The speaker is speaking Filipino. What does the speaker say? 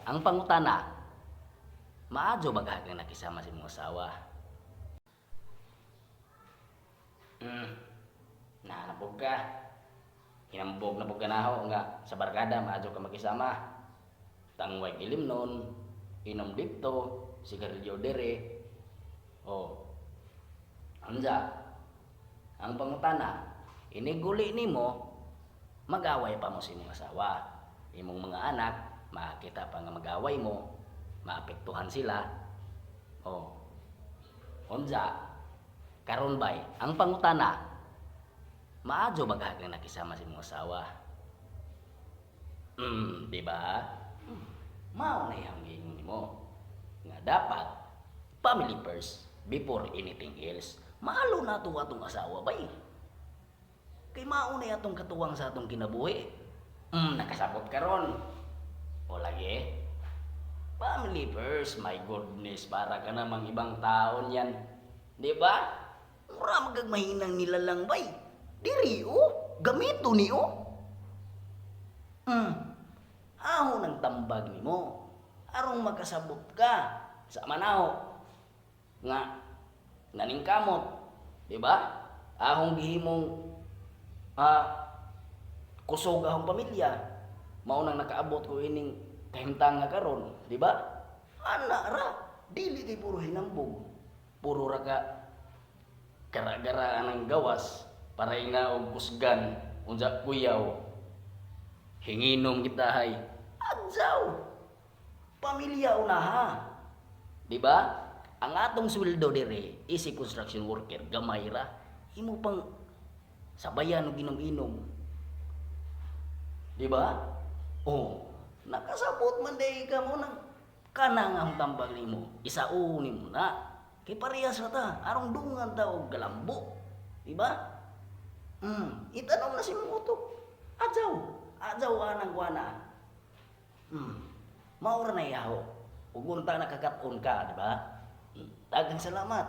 ang pangutana, maadyo ba kang nakisama sa imong asawa? Hmm, nanapog ka. Hinambog na po ganaho nga sa barkada maadyo ka makisama. Tangway ilim nun, inom dito, sigarilyo dere. Oh, anja, ang pangutana, iniguli nimo, mag-away pa mo sa imong asawa. Imong mga anak, makita pa nga mag-away mo, maapektuhan sila. Oh, unja, karon bay, ang pangutana, maadyo ba kang nakisama sa imong asawa? Di ba? Mao na yung gingon nimo. Nga dapat, family first, before anything else. Maalo na ito atong asawa bay. Kay mao na atong katuwang sa atong kinabuhi. Nakasabot karon. O lagi, family first, my goodness, para ka namang ibang taon yan. Di ba? Mura magagmahinang nilalang bay. Diri o, gamito ni o. Aho ng tambag nimo. Arong makasabot ka sa manaw nga naningkamot, di ba? Ahong gihimong kusog ahong pamilya. Mao nang nakaabot ko ining kahimtang nga karon, di ba? Ana ra, dili kay puro hinambog. Puro ra ka gara-gara ang gawas para ina og kusgan unsa kuyaw. Hinginom kita hay. Adjaw. Pamilya unaha. Di ba? Ang atong sweldo dire, isi construction worker, gamay ra. Imo pang sabayan og inom-inom. Di ba? Oh, nakasabot man day ka mo nang kanang ang tambag nimo. Isauni mo na. Kay parehas na ta, arong dungan ta og galambo. Di ba? Itanong na si Mutok. Adjaw, adjaw anang kuana. Maura na yaho. Ug unta nakakat-on ka, di ba? Daghang salamat.